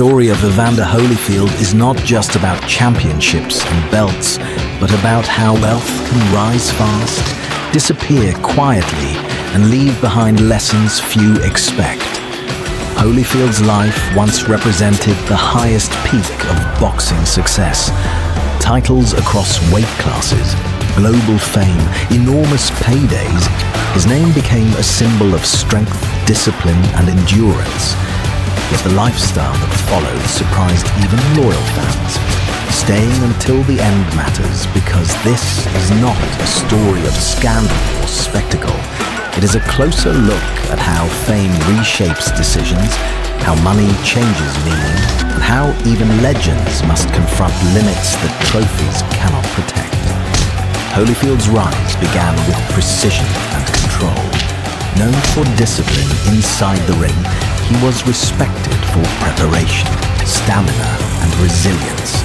story of Evander Holyfield is not just about championships and belts, but about how wealth can rise fast, disappear quietly, and leave behind lessons few expect. Holyfield's life once represented the highest peak of boxing success. Titles across weight classes, global fame, enormous paydays. His name became a symbol of strength, discipline, and endurance. Yet the lifestyle that followed surprised even loyal fans. Staying until the end matters because this is not a story of scandal or spectacle. It is a closer look at how fame reshapes decisions, how money changes meaning, and how even legends must confront limits that trophies cannot protect. Holyfield's rise began with precision and control. Known for discipline inside the ring, he was respected for preparation, stamina, and resilience.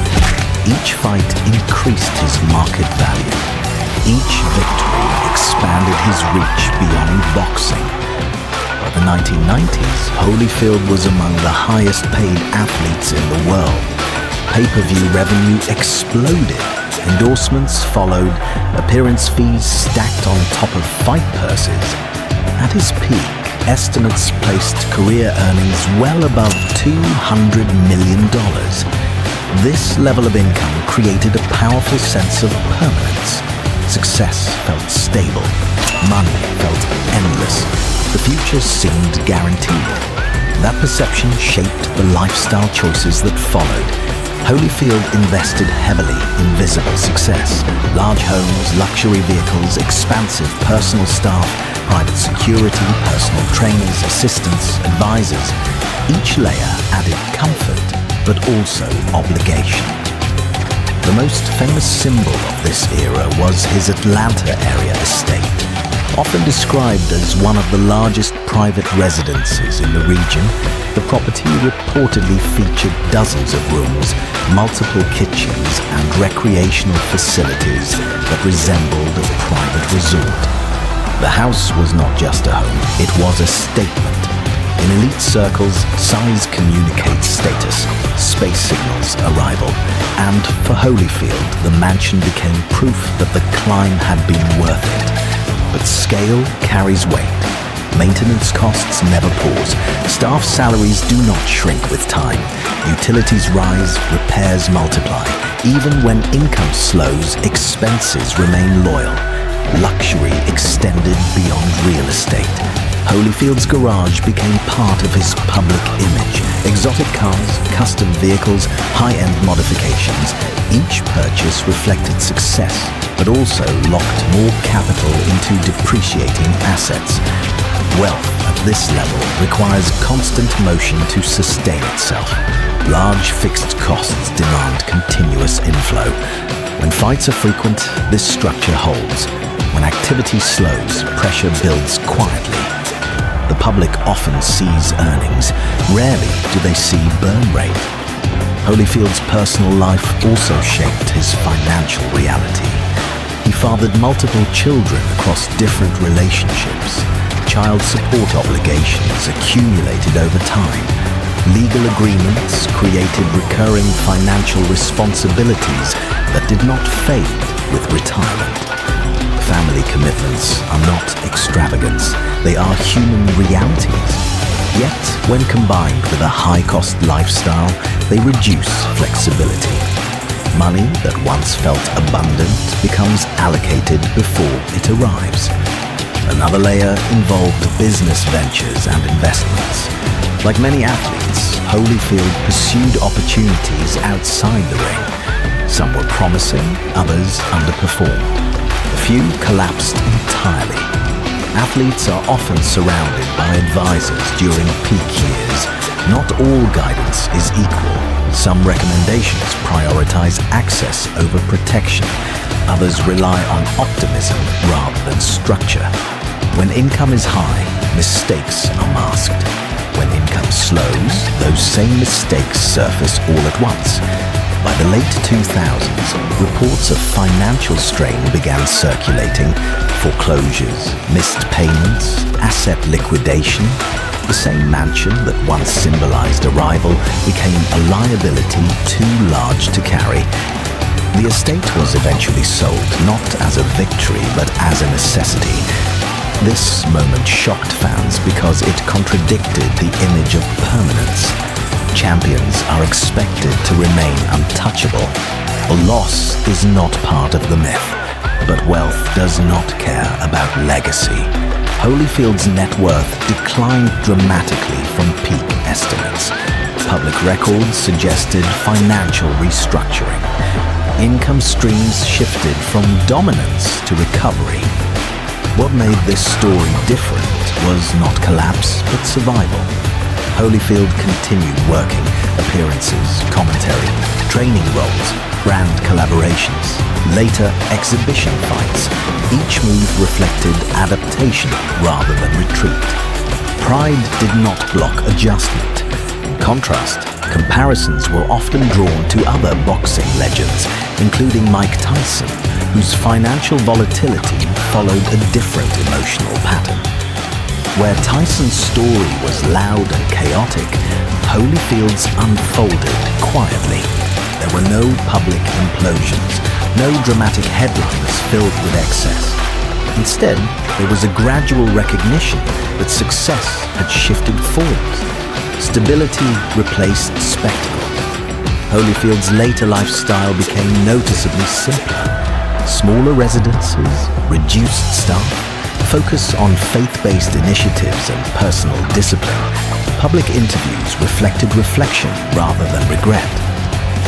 Each fight increased his market value. Each victory expanded his reach beyond boxing. By the 1990s, Holyfield was among the highest paid athletes in the world. Pay-per-view revenue exploded. Endorsements followed, appearance fees stacked on top of fight purses. At his peak, estimates placed career earnings well above $200 million. This level of income created a powerful sense of permanence. Success felt stable. Money felt endless. The future seemed guaranteed. That perception shaped the lifestyle choices that followed. Holyfield invested heavily in visible success. Large homes, luxury vehicles, expansive personal staff, private security, personal trainers, assistants, advisors. Each layer added comfort, but also obligation. The most famous symbol of this era was his Atlanta area estate. Often described as one of the largest private residences in the region, the property reportedly featured dozens of rooms, multiple kitchens, and recreational facilities that resembled a private resort. The house was not just a home, it was a statement. In elite circles, size communicates status, space signals arrival, and for Holyfield, the mansion became proof that the climb had been worth it. But scale carries weight. Maintenance costs never pause. Staff salaries do not shrink with time. Utilities rise, repairs multiply. Even when income slows, expenses remain loyal. Luxury extended beyond real estate. Holyfield's garage became part of his public image. Exotic cars, custom vehicles, high-end modifications. Each purchase reflected success, but also locked more capital into depreciating assets. Wealth at this level requires constant motion to sustain itself. Large fixed costs demand continuous inflow. When fights are frequent, this structure holds. When activity slows, pressure builds quietly. The public often sees earnings. Rarely do they see burn rate. Holyfield's personal life also shaped his financial reality. He fathered multiple children across different relationships. Child support obligations accumulated over time. Legal agreements created recurring financial responsibilities that did not fade with retirement. Family commitments are not extravagance, they are human realities. Yet, when combined with a high-cost lifestyle, they reduce flexibility. Money that once felt abundant becomes allocated before it arrives. Another layer involved business ventures and investments. Like many athletes, Holyfield pursued opportunities outside the ring. Some were promising, others underperformed. A few collapsed entirely. Athletes are often surrounded by advisors during peak years. Not all guidance is equal. Some recommendations prioritize access over protection. Others rely on optimism rather than structure. When income is high, mistakes are masked. When income slows, those same mistakes surface all at once. By the late 2000s, reports of financial strain began circulating. Foreclosures, missed payments, asset liquidation. The same mansion that once symbolized arrival became a liability too large to carry. The estate was eventually sold not as a victory but as a necessity. This moment shocked fans because it contradicted the image of permanence. Champions are expected to remain untouchable. A loss is not part of the myth, but wealth does not care about legacy. Holyfield's net worth declined dramatically from peak estimates. Public records suggested financial restructuring. Income streams shifted from dominance to recovery. What made this story different was not collapse, but survival. Holyfield continued working, appearances, commentary, training roles, brand collaborations, later exhibition fights. Each move reflected adaptation rather than retreat. Pride did not block adjustment. In contrast, comparisons were often drawn to other boxing legends, including Mike Tyson, whose financial volatility followed a different emotional pattern. Where Tyson's story was loud and chaotic, Holyfield's unfolded quietly. There were no public implosions, no dramatic headlines filled with excess. Instead, there was a gradual recognition that success had shifted forms. Stability replaced spectacle. Holyfield's later lifestyle became noticeably simpler. Smaller residences, reduced staff, focus on faith-based initiatives and personal discipline. Public interviews reflected reflection rather than regret.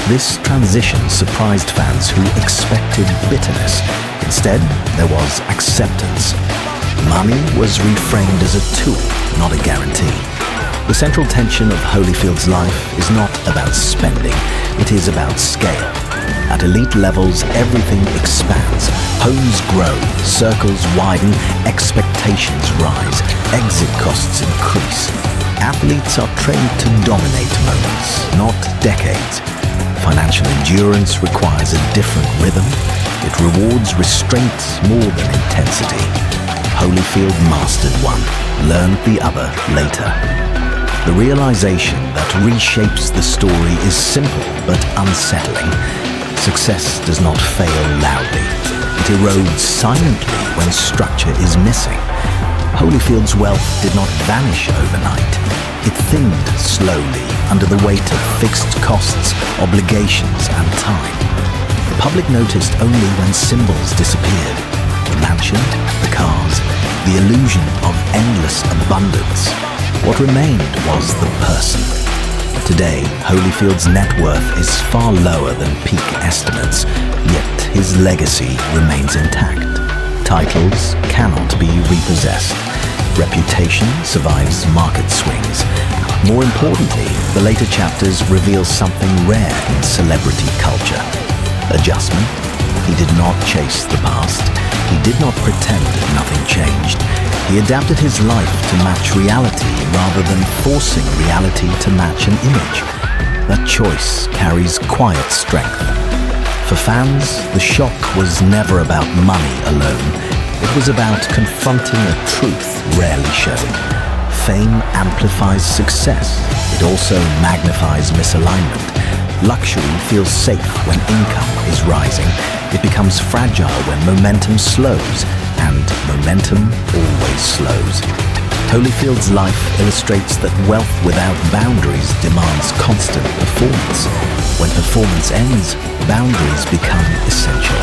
This transition surprised fans who expected bitterness. Instead, there was acceptance. Money was reframed as a tool, not a guarantee. The central tension of Holyfield's life is not about spending, it is about scale. At elite levels, everything expands. Homes grow, circles widen, expectations rise, exit costs increase. Athletes are trained to dominate moments, not decades. Financial endurance requires a different rhythm. It rewards restraint more than intensity. Holyfield mastered one, learned the other later. The realization that reshapes the story is simple but unsettling. Success does not fail loudly. It erodes silently when structure is missing. Holyfield's wealth did not vanish overnight. It thinned slowly under the weight of fixed costs, obligations, and time. The public noticed only when symbols disappeared. The mansion, the cars, the illusion of endless abundance. What remained was the person. Today, Holyfield's net worth is far lower than peak estimates, yet his legacy remains intact. Titles cannot be repossessed. Reputation survives market swings. More importantly, the later chapters reveal something rare in celebrity culture. Adjustment. He did not chase the past. He did not pretend nothing changed. He adapted his life to match reality rather than forcing reality to match an image. That choice carries quiet strength. For fans, the shock was never about money alone. It was about confronting a truth rarely shown. Fame amplifies success. It also magnifies misalignment. Luxury feels safe when income is rising. It becomes fragile when momentum slows, and momentum always slows. Holyfield's life illustrates that wealth without boundaries demands constant performance. When performance ends, boundaries become essential.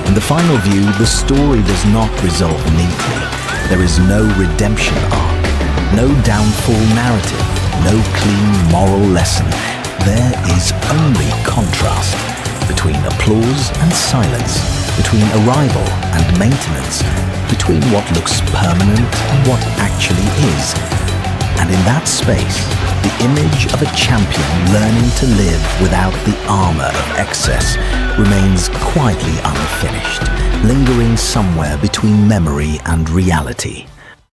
In the final view, the story does not resolve neatly. There is no redemption arc, no downfall narrative, no clean moral lesson. There is only contrast between applause and silence, between arrival and maintenance, between what looks permanent and what actually is. And in that space, the image of a champion learning to live without the armor of excess remains quietly unfinished, lingering somewhere between memory and reality.